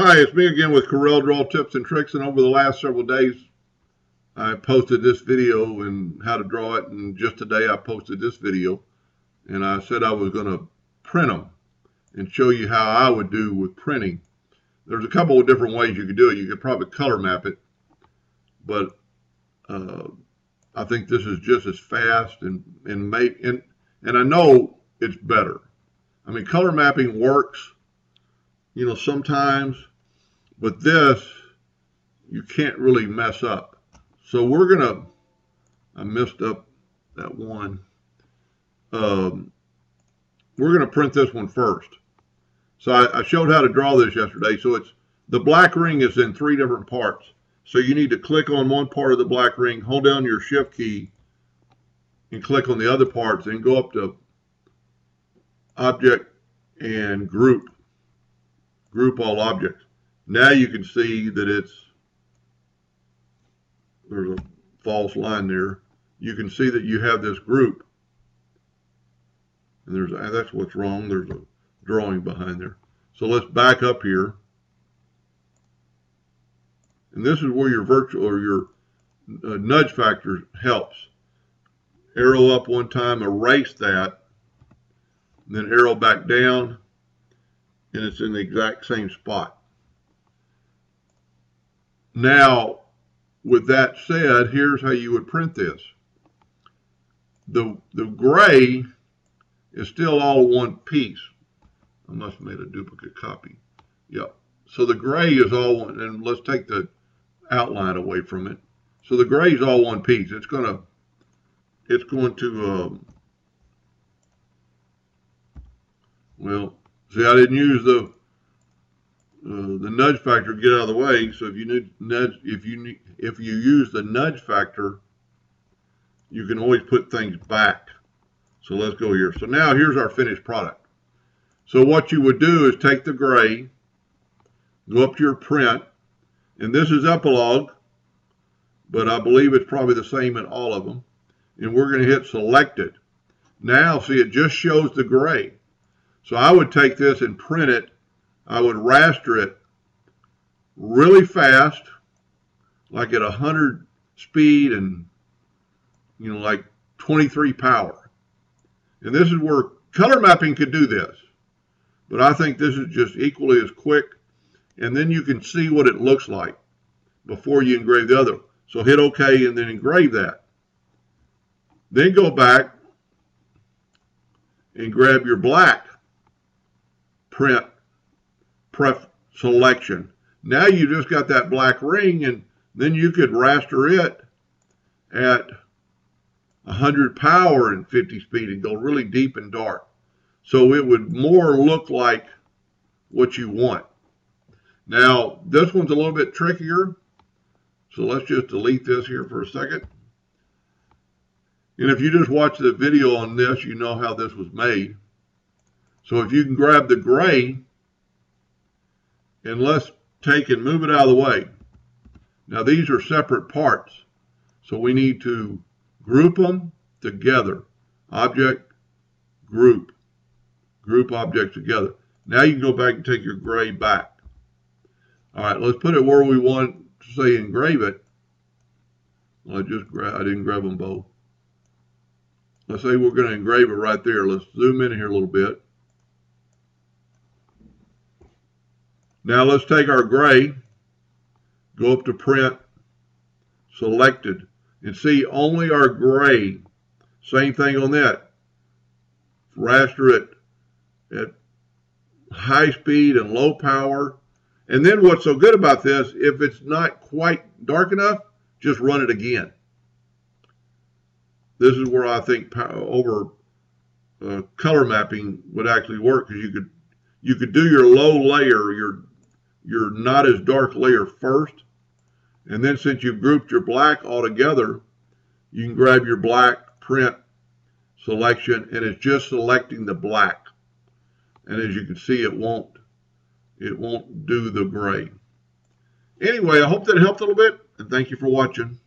Hi, it's me again with Corel Draw Tips and Tricks, and over the last several days I posted this video and how to draw it, and just today I posted this video, and I said I was going to print them and show you how I would do with printing. There's a couple of different ways you could do it. You could probably color map it, but I think this is just as fast and I know it's better. I mean, color mapping works, sometimes, but this you can't really mess up. So I messed up that one. We're gonna print this one first. So I showed how to draw this yesterday. So the black ring is in 3 different parts. So you need to click on one part of the black ring, hold down your shift key, and click on the other parts, and go up to Object and Group all objects. Now you can see that there's a false line there. You can see that you have this group, and that's what's wrong. There's a drawing behind there. So let's back up here, and this is where your virtual or your nudge factor helps. Arrow up one time, erase that, and then arrow back down, and it's in the exact same spot. Now, with that said, here's how you would print this. The gray is still all one piece. I must have made a duplicate copy. Yep. So the gray is all one, and let's take the outline away from it. So the gray is all one piece. It's going to well, see, I didn't use the nudge factor to get out of the way. So if you use the nudge factor, you can always put things back. So let's go here. So now here's our finished product. So what you would do is take the gray, go up to your print, and this is epilogue, but I believe it's probably the same in all of them. And we're going to hit selected. Now, see, it just shows the gray. So I would take this and print it. I would raster it really fast, like at 100 speed and, like 23 power. And this is where color mapping could do this. But I think this is just equally as quick. And then you can see what it looks like before you engrave the other. So hit OK and then engrave that. Then go back and grab your black print selection. Now you just got that black ring, and then you could raster it at 100 power and 50 speed and go really deep and dark. So it would more look like what you want. Now, this one's a little bit trickier. So let's just delete this here for a second. And if you just watch the video on this, you know how this was made. So if you can grab the gray, and let's take and move it out of the way. Now these are separate parts. So we need to group them together. Object, group. Group objects together. Now you can go back and take your gray back. All right, let's put it where we want to say engrave it. Well, I didn't grab them both. Let's say we're going to engrave it right there. Let's zoom in here a little bit. Now let's take our gray, go up to print, selected, and see only our gray. Same thing on that. Raster it at high speed and low power. And then what's so good about this, if it's not quite dark enough, just run it again. This is where I think color mapping would actually work, because you could do your low layer, your not as dark layer first, and then since you've grouped your black all together, you can grab your black print selection, and it's just selecting the black. And as you can see, it won't do the gray. Anyway, I hope that helped a little bit, and thank you for watching.